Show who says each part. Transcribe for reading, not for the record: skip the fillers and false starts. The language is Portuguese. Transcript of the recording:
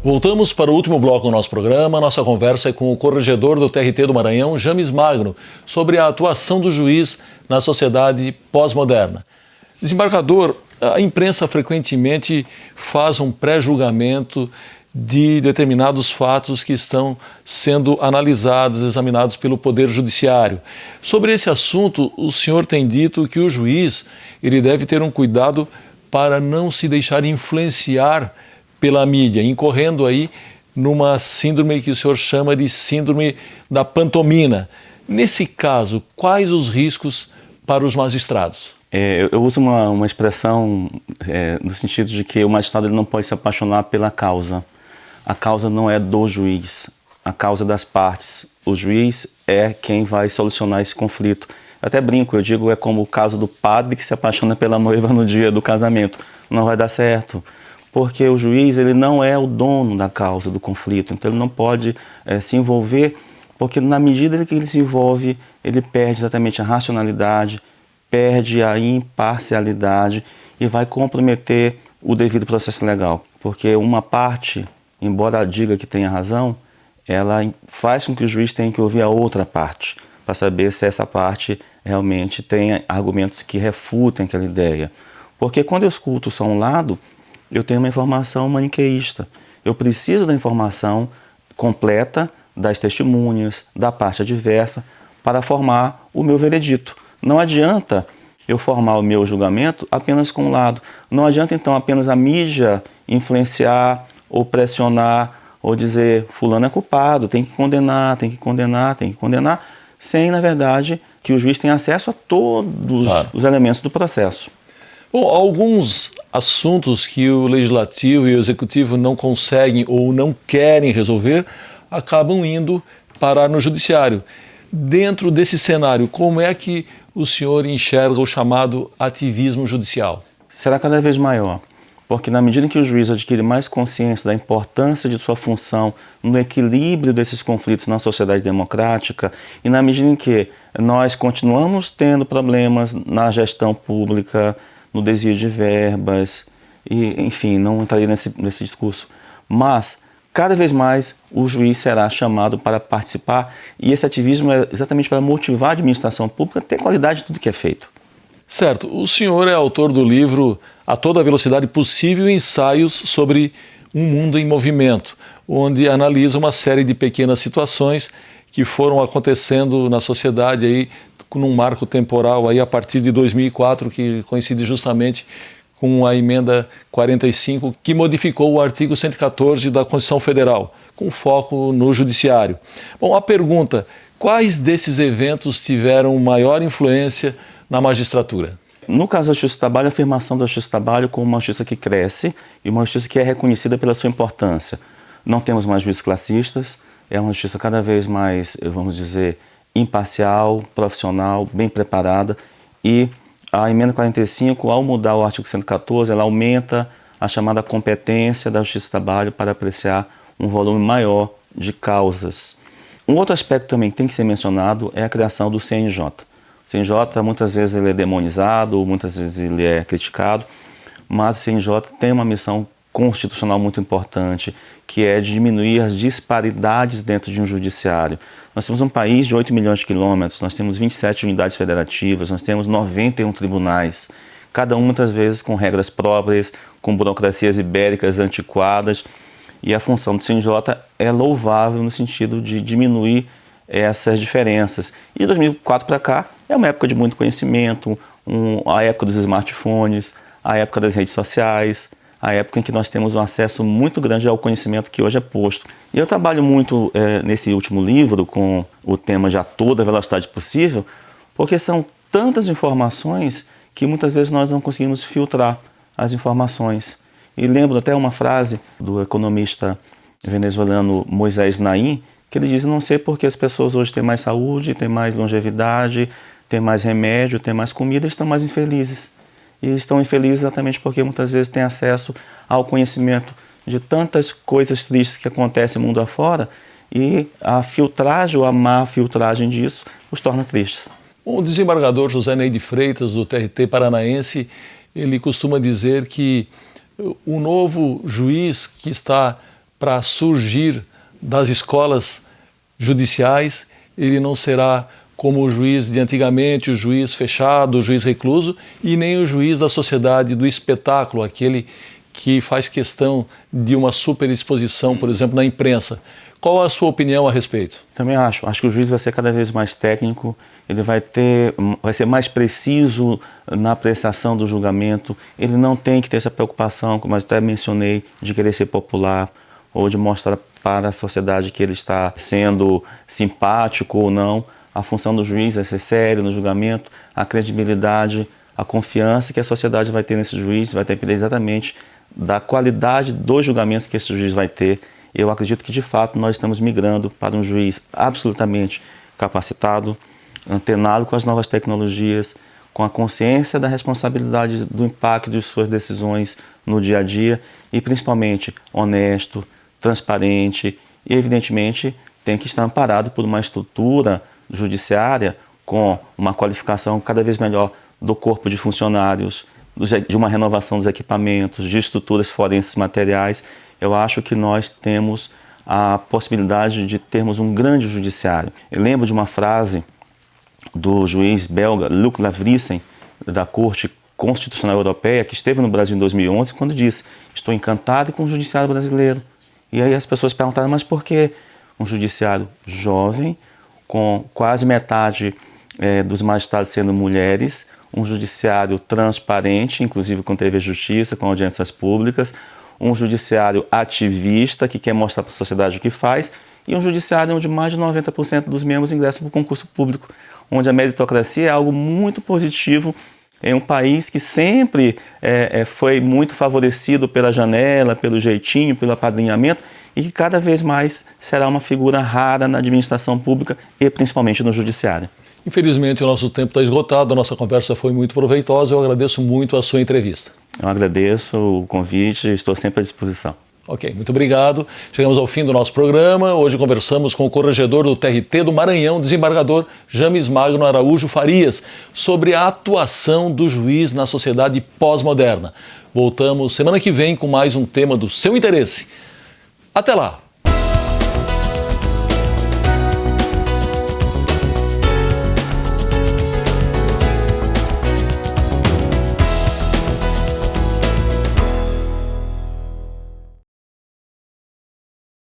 Speaker 1: Voltamos para o último bloco do nosso programa. Nossa conversa é com o corregedor do TRT do Maranhão, James Magno, sobre a atuação do juiz na sociedade pós-moderna. Desembargador, a imprensa frequentemente faz um pré-julgamento de determinados fatos que estão sendo analisados, examinados pelo Poder Judiciário. Sobre esse assunto, o senhor tem dito que o juiz ele deve ter um cuidado para não se deixar influenciar pela mídia, incorrendo aí numa síndrome que o senhor chama de síndrome da pantomima. Nesse caso, quais os riscos para os magistrados?
Speaker 2: Eu uso uma expressão no sentido de que o magistrado ele não pode se apaixonar pela causa. A causa não é do juiz, a causa é das partes. O juiz é quem vai solucionar esse conflito. Eu até brinco, eu digo, é como o caso do padre que se apaixona pela noiva no dia do casamento. Não vai dar certo. Porque o juiz ele não é o dono da causa do conflito, então ele não pode se envolver, porque na medida que ele se envolve, ele perde exatamente a racionalidade, perde a imparcialidade e vai comprometer o devido processo legal. Porque uma parte, embora diga que tenha razão, ela faz com que o juiz tenha que ouvir a outra parte, para saber se essa parte realmente tem argumentos que refutem aquela ideia. Porque quando eu escuto só um lado, eu tenho uma informação maniqueísta. Eu preciso da informação completa das testemunhas, da parte adversa, para formar o meu veredito. Não adianta eu formar o meu julgamento apenas com um lado. Não adianta, então, apenas a mídia influenciar ou pressionar ou dizer fulano é culpado, tem que condenar, tem que condenar, tem que condenar, sem, na verdade, que o juiz tenha acesso a todos os elementos do processo.
Speaker 1: Bom, alguns assuntos que o Legislativo e o Executivo não conseguem ou não querem resolver acabam indo parar no Judiciário. Dentro desse cenário, como é que o senhor enxerga o chamado ativismo judicial?
Speaker 2: Será cada vez maior, porque na medida em que o juiz adquire mais consciência da importância de sua função no equilíbrio desses conflitos na sociedade democrática e na medida em que nós continuamos tendo problemas na gestão pública, no desvio de verbas, e, enfim, não entraria nesse discurso. Mas, cada vez mais, o juiz será chamado para participar, e esse ativismo é exatamente para motivar a administração pública a ter qualidade de tudo que é feito.
Speaker 1: Certo. O senhor é autor do livro A Toda Velocidade Possível, ensaios sobre um mundo em movimento, onde analisa uma série de pequenas situações que foram acontecendo na sociedade aí, num marco temporal aí a partir de 2004, que coincide justamente com a emenda 45, que modificou o artigo 114 da Constituição Federal, com foco no Judiciário. Bom, a pergunta, quais desses eventos tiveram maior influência na magistratura?
Speaker 2: No caso da Justiça do Trabalho, a afirmação da Justiça do Trabalho como uma justiça que cresce e uma justiça que é reconhecida pela sua importância. Não temos mais juízes classistas, é uma justiça cada vez mais, vamos dizer, imparcial, profissional, bem preparada, e a emenda 45, ao mudar o artigo 114, ela aumenta a chamada competência da Justiça do Trabalho para apreciar um volume maior de causas. Um outro aspecto também que tem que ser mencionado é a criação do CNJ. O CNJ, muitas vezes ele é demonizado, muitas vezes ele é criticado, mas o CNJ tem uma missão constitucional muito importante, que é diminuir as disparidades dentro de um judiciário. Nós temos um país de 8 milhões de quilômetros, nós temos 27 unidades federativas, nós temos 91 tribunais, cada um muitas vezes com regras próprias, com burocracias ibéricas antiquadas, e a função do CNJ é louvável no sentido de diminuir essas diferenças. E de 2004 para cá é uma época de muito conhecimento, a época dos smartphones, a época das redes sociais, a época em que nós temos um acesso muito grande ao conhecimento que hoje é posto. E eu trabalho muito nesse último livro com o tema de A Toda Velocidade Possível, porque são tantas informações que muitas vezes nós não conseguimos filtrar as informações. E lembro até uma frase do economista venezuelano Moisés Naim, que ele diz: não sei porque as pessoas hoje têm mais saúde, têm mais longevidade, têm mais remédio, têm mais comida e estão mais infelizes. E estão infelizes exatamente porque muitas vezes têm acesso ao conhecimento de tantas coisas tristes que acontecem no mundo afora, e a filtragem ou a má filtragem disso os torna tristes.
Speaker 1: O desembargador José Neide Freitas, do TRT paranaense, ele costuma dizer que o novo juiz que está para surgir das escolas judiciais, ele não será como o juiz de antigamente, o juiz fechado, o juiz recluso, e nem o juiz da sociedade do espetáculo, aquele que faz questão de uma superexposição, por exemplo, na imprensa. Qual a sua opinião a respeito?
Speaker 2: Também acho que o juiz vai ser cada vez mais técnico, ele vai ser mais preciso na apreciação do julgamento, ele não tem que ter essa preocupação, como eu até mencionei, de querer ser popular ou de mostrar para a sociedade que ele está sendo simpático ou não. A função do juiz é ser sério no julgamento, a credibilidade, a confiança que a sociedade vai ter nesse juiz vai depender exatamente da qualidade dos julgamentos que esse juiz vai ter. Eu acredito que, de fato, nós estamos migrando para um juiz absolutamente capacitado, antenado com as novas tecnologias, com a consciência da responsabilidade do impacto de suas decisões no dia a dia e, principalmente, honesto, transparente e, evidentemente, tem que estar amparado por uma estrutura judiciária com uma qualificação cada vez melhor do corpo de funcionários, de uma renovação dos equipamentos, de estruturas forenses materiais. Eu acho que nós temos a possibilidade de termos um grande judiciário. Eu lembro de uma frase do juiz belga Luc Lavrissen, da Corte Constitucional Europeia, que esteve no Brasil em 2011, quando disse: "Estou encantado com o judiciário brasileiro". E aí as pessoas perguntaram: mas por que um judiciário jovem, com quase metade dos magistrados sendo mulheres, um judiciário transparente, inclusive com TV Justiça, com audiências públicas, um judiciário ativista, que quer mostrar para a sociedade o que faz, e um judiciário onde mais de 90% dos membros ingressam para o concurso público, onde a meritocracia é algo muito positivo em um país que sempre foi muito favorecido pela janela, pelo jeitinho, pelo apadrinhamento, e que cada vez mais será uma figura rara na administração pública e principalmente no judiciário.
Speaker 1: Infelizmente, o nosso tempo está esgotado, a nossa conversa foi muito proveitosa, eu agradeço muito a sua entrevista.
Speaker 2: Eu agradeço o convite, estou sempre à disposição.
Speaker 1: Ok, muito obrigado. Chegamos ao fim do nosso programa. Hoje conversamos com o corregedor do TRT do Maranhão, desembargador James Magno Araújo Farias, sobre a atuação do juiz na sociedade pós-moderna. Voltamos semana que vem com mais um tema do seu interesse. Até lá!